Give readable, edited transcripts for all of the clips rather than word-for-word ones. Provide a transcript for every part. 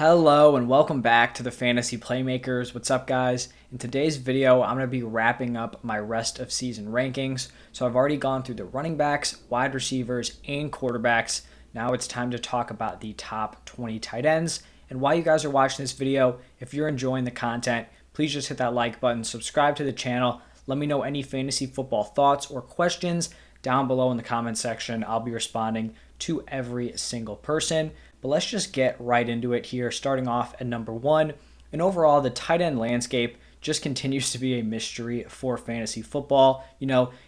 Hello and welcome back to the Fantasy Playmakers. What's up, guys? In today's video, I'm going to be wrapping up my rest of season rankings. So I've already gone through the running backs, wide receivers, and quarterbacks. Now it's time to talk about the top 20 tight ends. And while you guys are watching this video, if you're enjoying the content, please just hit that like button, subscribe to the channel. Let me know any fantasy football thoughts or questions down below in the comment section. I'll be responding to every single person. But let's just get right into it here, starting off at number 1. And overall, the tight end landscape just continues to be a mystery for fantasy football.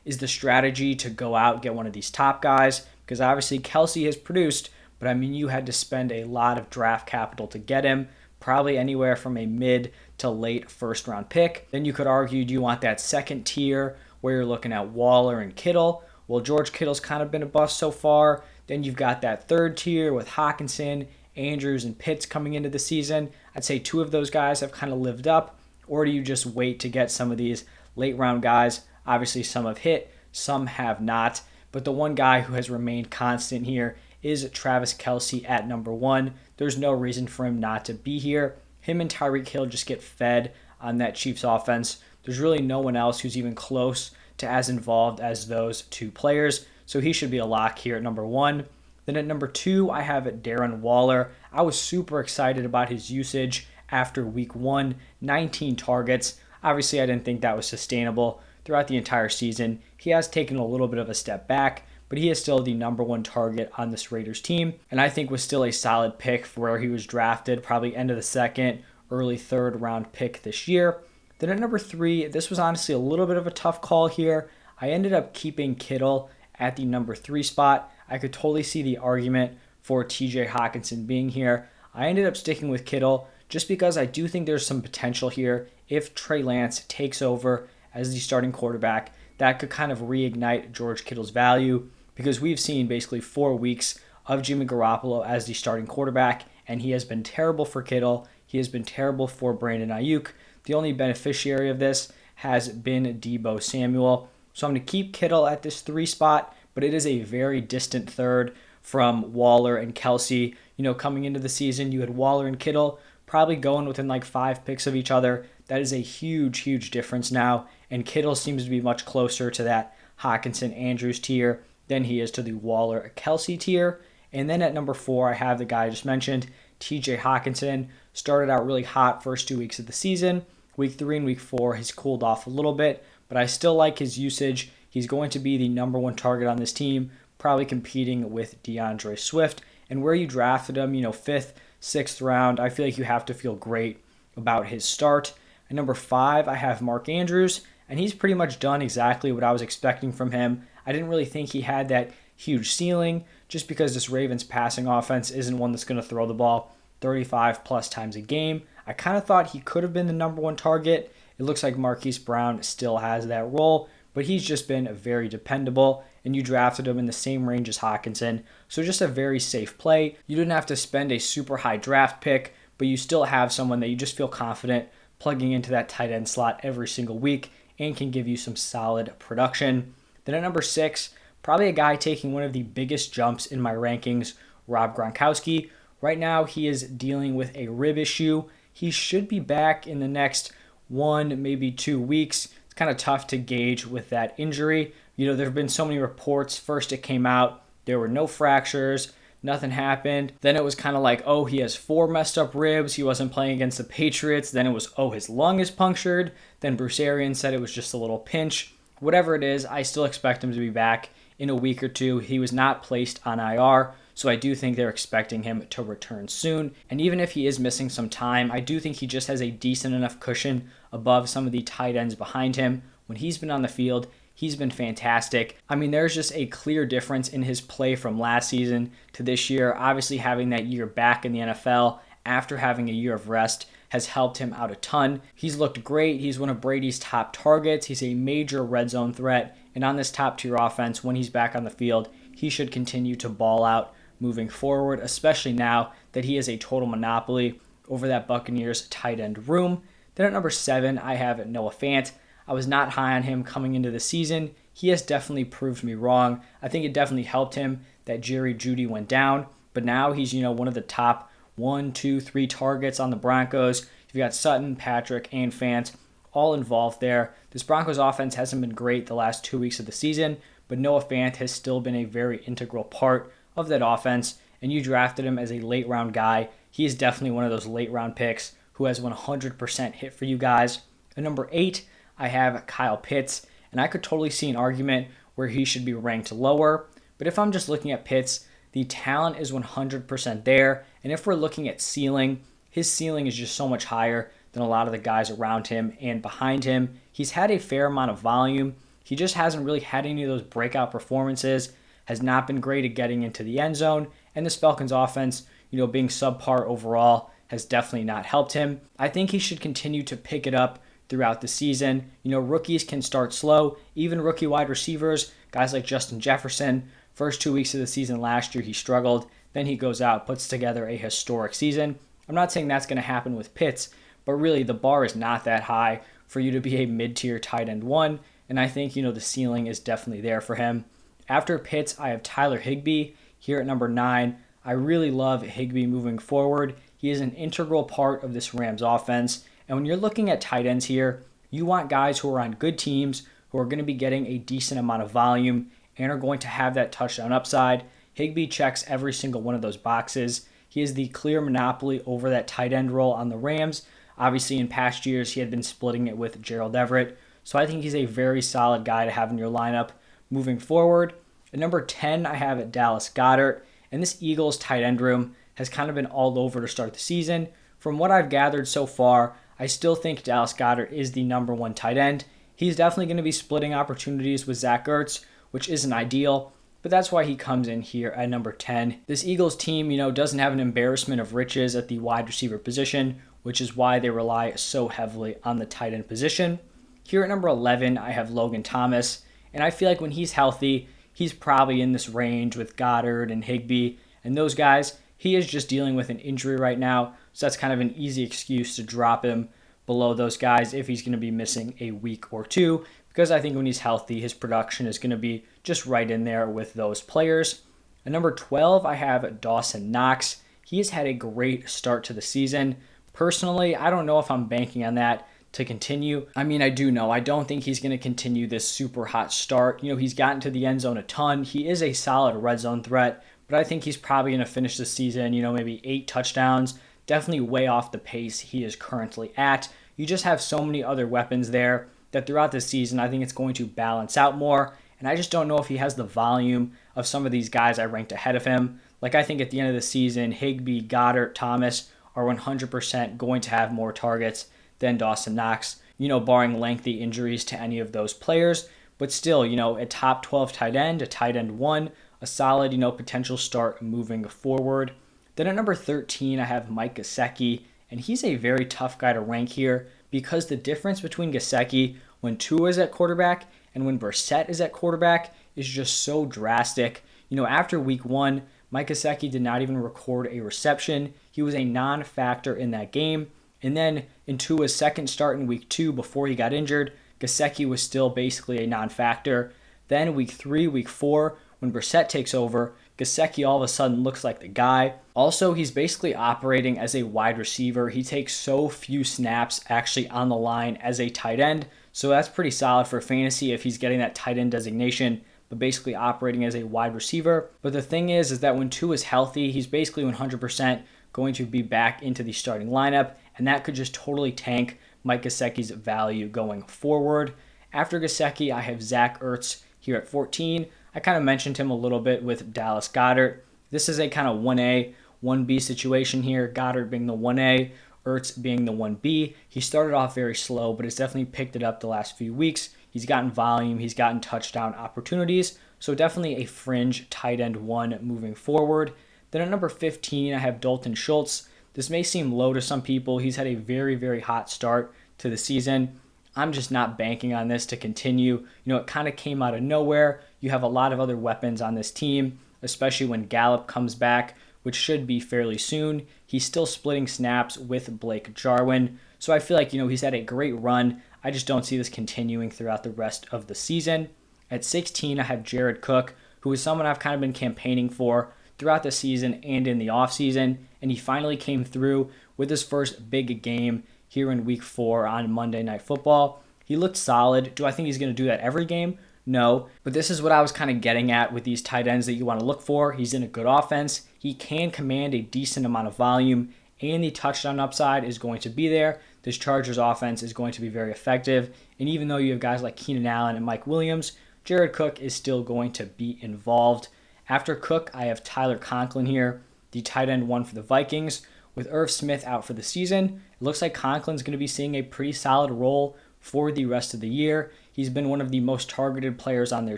Is the strategy to go out and get one of these top guys? Because obviously Kelsey has produced, but you had to spend a lot of draft capital to get him, probably anywhere from a mid to late first round pick. Then you could argue, do you want that second tier where you're looking at Waller and Kittle? Well, George Kittle's kind of been a bust so far. Then you've got that third tier with Hockenson, Andrews, and Pitts coming into the season. I'd say 2 of those guys have kind of lived up. Or do you just wait to get some of these late round guys? Obviously, some have hit, some have not. But the one guy who has remained constant here is Travis Kelsey at number 1. There's no reason for him not to be here. Him and Tyreek Hill just get fed on that Chiefs offense. There's really no one else who's even close to as involved as those 2 players. So he should be a lock here at number 1. Then at number 2, I have Darren Waller. I was super excited about his usage after week 1, 19 targets. Obviously, I didn't think that was sustainable throughout the entire season. He has taken a little bit of a step back, but he is still the number 1 target on this Raiders team, and I think was still a solid pick for where he was drafted, probably end of the second, early third round pick this year. Then at number 3, this was honestly a little bit of a tough call here. I ended up keeping Kittle at the number 3 spot. I could totally see the argument for TJ Hockenson being here. I ended up sticking with Kittle just because I do think there's some potential here. If Trey Lance takes over as the starting quarterback, that could kind of reignite George Kittle's value, because we've seen basically 4 weeks of Jimmy Garoppolo as the starting quarterback, and he has been terrible for Kittle. He has been terrible for Brandon Ayuk. The only beneficiary of this has been Deebo Samuel. So I'm going to keep Kittle at this 3 spot, but it is a very distant third from Waller and Kelsey. Coming into the season, you had Waller and Kittle probably going within like 5 picks of each other. That is a huge, huge difference now, and Kittle seems to be much closer to that Hockenson-Andrews tier than he is to the Waller-Kelsey tier. And then at number 4, I have the guy I just mentioned, TJ Hockenson. Started out really hot first 2 weeks of the season. Week 3 and week 4, he's cooled off a little bit, but I still like his usage. He's going to be the number 1 target on this team, probably competing with DeAndre Swift. And where you drafted him, 5th, 6th round, I feel like you have to feel great about his start. At number 5, I have Mark Andrews, and he's pretty much done exactly what I was expecting from him. I didn't really think he had that huge ceiling, just because this Ravens passing offense isn't one that's going to throw the ball 35 plus times a game. I kind of thought he could have been the number 1 target. It looks like Marquise Brown still has that role, but he's just been very dependable, and you drafted him in the same range as Hockenson, so just a very safe play. You didn't have to spend a super high draft pick, but you still have someone that you just feel confident plugging into that tight end slot every single week and can give you some solid production. Then at number 6, probably a guy taking one of the biggest jumps in my rankings, Rob Gronkowski. Right now, he is dealing with a rib issue. He should be back in the next 1, maybe 2 weeks. It's kind of tough to gauge with that injury. There have been so many reports. First, it came out there were no fractures, nothing happened. Then it was kind of like, he has 4 messed up ribs. He wasn't playing against the Patriots. Then it was, his lung is punctured. Then Bruce Arians said it was just a little pinch. Whatever it is, I still expect him to be back in a week or 2. He was not placed on IR, so I do think they're expecting him to return soon. And even if he is missing some time, I do think he just has a decent enough cushion above some of the tight ends behind him. When he's been on the field, he's been fantastic. There's just a clear difference in his play from last season to this year. Obviously, having that year back in the NFL after having a year of rest has helped him out a ton. He's looked great. He's one of Brady's top targets. He's a major red zone threat. And on this top tier offense, when he's back on the field, he should continue to ball out moving forward, especially now that he has a total monopoly over that Buccaneers tight end room. Then at number 7, I have Noah Fant. I was not high on him coming into the season. He has definitely proved me wrong. I think it definitely helped him that Jerry Jeudy went down, but now he's, one of the top 1, 2, 3 targets on the Broncos. You've got Sutton, Patrick, and Fant all involved there. This Broncos offense hasn't been great the last 2 weeks of the season, but Noah Fant has still been a very integral part of that offense, and you drafted him as a late round guy. He is definitely one of those late round picks who has 100% hit for you guys. At number 8, I have Kyle Pitts, and I could totally see an argument where he should be ranked lower, but if I'm just looking at Pitts, the talent is 100% there, and if we're looking at ceiling, his ceiling is just so much higher than a lot of the guys around him and behind him. He's had a fair amount of volume. He just hasn't really had any of those breakout performances, has not been great at getting into the end zone, and this Falcons offense, being subpar overall, has definitely not helped him. I think he should continue to pick it up throughout the season. Rookies can start slow, even rookie wide receivers, guys like Justin Jefferson. First 2 weeks of the season last year, he struggled. Then he goes out, puts together a historic season. I'm not saying that's going to happen with Pitts, but really the bar is not that high for you to be a mid-tier tight end one, and I think, the ceiling is definitely there for him. After Pitts, I have Tyler Higbee here at number 9. I really love Higbee moving forward. He is an integral part of this Rams offense, and when you're looking at tight ends here, you want guys who are on good teams, who are going to be getting a decent amount of volume and are going to have that touchdown upside. Higbee checks every single one of those boxes. He is the clear monopoly over that tight end role on the Rams. Obviously, in past years, he had been splitting it with Gerald Everett. So I think he's a very solid guy to have in your lineup moving forward. At number 10, I have Dallas Goedert. And this Eagles tight end room has kind of been all over to start the season. From what I've gathered so far, I still think Dallas Goedert is the number 1 tight end. He's definitely going to be splitting opportunities with Zach Ertz, which isn't ideal, but that's why he comes in here at number 10. This Eagles team, doesn't have an embarrassment of riches at the wide receiver position, which is why they rely so heavily on the tight end position. Here at number 11, I have Logan Thomas, and I feel like when he's healthy, he's probably in this range with Goddard and Higbee, and those guys. He is just dealing with an injury right now, so that's kind of an easy excuse to drop him below those guys if he's going to be missing a week or two, because I think when he's healthy, his production is going to be just right in there with those players. At number 12, I have Dawson Knox. He has had a great start to the season. Personally, I don't know if I'm banking on that to continue. I mean, I do know. I don't think he's going to continue this super hot start. He's gotten to the end zone a ton. He is a solid red zone threat, but I think he's probably going to finish the season, maybe 8 touchdowns. Definitely way off the pace he is currently at. You just have so many other weapons there that throughout the season, I think it's going to balance out more. And I just don't know if he has the volume of some of these guys I ranked ahead of him. Like, I think at the end of the season, Higbee, Goddard, Thomas are 100% going to have more targets than Dawson Knox, barring lengthy injuries to any of those players. But still, a top 12 tight end, a tight end 1, a solid, potential start moving forward. Then at number 13, I have Mike Gesicki, and he's a very tough guy to rank here because the difference between Gesicki when Tua is at quarterback and when Brissett is at quarterback is just so drastic. After week 1, Mike Gesicki did not even record a reception. He was a non-factor in that game. And then in Tua's second start in week 2 before he got injured, Gesicki was still basically a non-factor. Then week 3, week 4, when Brissett takes over, Gesicki all of a sudden looks like the guy. Also, he's basically operating as a wide receiver. He takes so few snaps actually on the line as a tight end. So that's pretty solid for fantasy if he's getting that tight end designation, but basically operating as a wide receiver. But the thing is that when Tua is healthy, he's basically 100% going to be back into the starting lineup, and that could just totally tank Mike Gesicki's value going forward. After Gesicki, I have Zach Ertz here at 14. I kind of mentioned him a little bit with Dallas Goedert. This is a kind of 1A, 1B situation here. Goddard being the 1A, Ertz being the 1B. He started off very slow, but has definitely picked it up the last few weeks. He's gotten volume. He's gotten touchdown opportunities. So definitely a fringe tight end 1 moving forward. Then at number 15, I have Dalton Schultz. This may seem low to some people. He's had a very, very hot start to the season. I'm just not banking on this to continue. It kind of came out of nowhere. You have a lot of other weapons on this team, especially when Gallup comes back, which should be fairly soon. He's still splitting snaps with Blake Jarwin. So I feel like, he's had a great run. I just don't see this continuing throughout the rest of the season. At 16, I have Jared Cook, who is someone I've kind of been campaigning for throughout the season and in the offseason, and he finally came through with his first big game here in week 4 on Monday Night Football. He looked solid. Do I think he's going to do that every game? No, but this is what I was kind of getting at with these tight ends that you want to look for. He's in a good offense. He can command a decent amount of volume, and the touchdown upside is going to be there. This Chargers offense is going to be very effective, and even though you have guys like Keenan Allen and Mike Williams, Jared Cook is still going to be involved. After Cook, I have Tyler Conklin here, the tight end one for the Vikings. With Irv Smith out for the season, it looks like Conklin's going to be seeing a pretty solid role for the rest of the year. He's been one of the most targeted players on their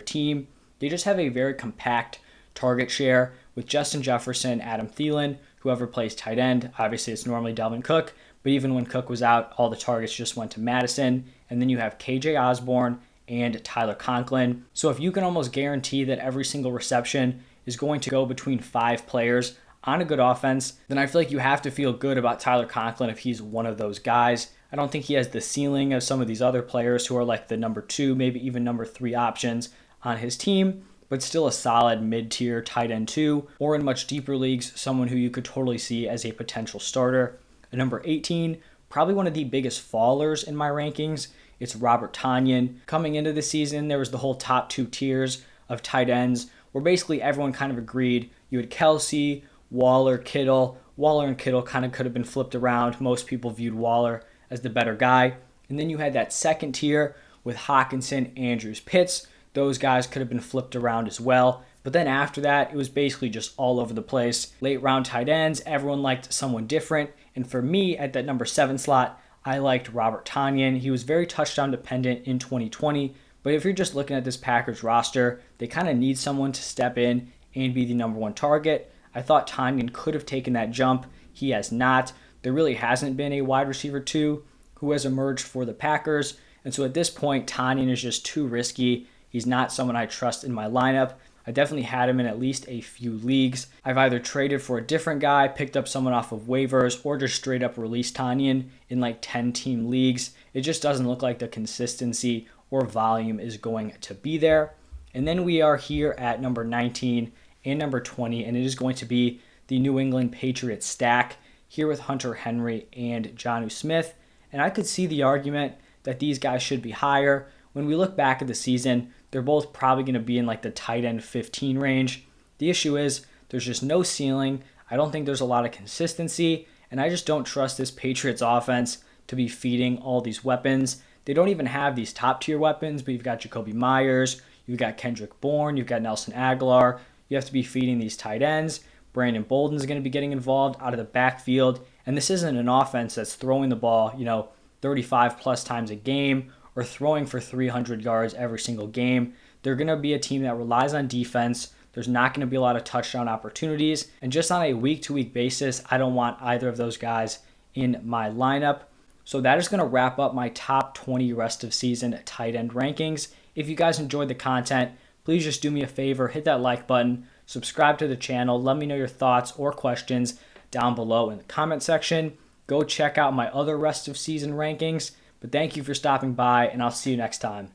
team. They just have a very compact target share with Justin Jefferson, Adam Thielen, whoever plays tight end. Obviously, it's normally Dalvin Cook, but even when Cook was out, all the targets just went to Madison. And then you have KJ Osborne and Tyler Conklin. So if you can almost guarantee that every single reception is going to go between 5 players on a good offense, then I feel like you have to feel good about Tyler Conklin if he's one of those guys. I don't think he has the ceiling of some of these other players who are like the number 2, maybe even number 3 options on his team, but still a solid mid-tier tight end 2, or in much deeper leagues, someone who you could totally see as a potential starter. At number 18, probably one of the biggest fallers in my rankings, it's Robert Tonyan. Coming into the season, there was the whole top 2 tiers of tight ends where basically everyone kind of agreed. You had Kelsey, Waller, Kittle. Waller and Kittle kind of could have been flipped around. Most people viewed Waller as the better guy. And then you had that second tier with Hawkinson, Andrews, Pitts. Those guys could have been flipped around as well. But then after that, it was basically just all over the place. Late round tight ends, everyone liked someone different. And for me, at that number 7 slot, I liked Robert Tonyan. He was very touchdown dependent in 2020. But if you're just looking at this Packers roster, they kind of need someone to step in and be the number 1 target. I thought Tonyan could have taken that jump. He has not. There really hasn't been a wide receiver 2 who has emerged for the Packers. And so at this point, Tonyan is just too risky. He's not someone I trust in my lineup. I definitely had him in at least a few leagues. I've either traded for a different guy, picked up someone off of waivers, or just straight up released Tonyan in like 10-team leagues. It just doesn't look like the consistency or volume is going to be there. And then we are here at number 19 and number 20, and it is going to be the New England Patriots stack here with Hunter Henry and Jonnu Smith. And I could see the argument that these guys should be higher. When we look back at the season, they're both probably going to be in like the tight end 15 range. The issue is there's just no ceiling. I don't think there's a lot of consistency, and I just don't trust this Patriots offense to be feeding all these weapons. They don't even have these top tier weapons, but you've got Jacoby Myers, you've got Kendrick Bourne, you've got Nelson Aguilar. You have to be feeding these tight ends. Brandon Bolden's going to be getting involved out of the backfield, and this isn't an offense that's throwing the ball, 35 plus times a game or throwing for 300 yards every single game. They're going to be a team that relies on defense. There's not going to be a lot of touchdown opportunities. And just on a week-to-week basis, I don't want either of those guys in my lineup. So that is going to wrap up my top 20 rest of season tight end rankings. If you guys enjoyed the content, please just do me a favor, hit that like button, subscribe to the channel, let me know your thoughts or questions down below in the comment section. Go check out my other rest of season rankings. But thank you for stopping by, and I'll see you next time.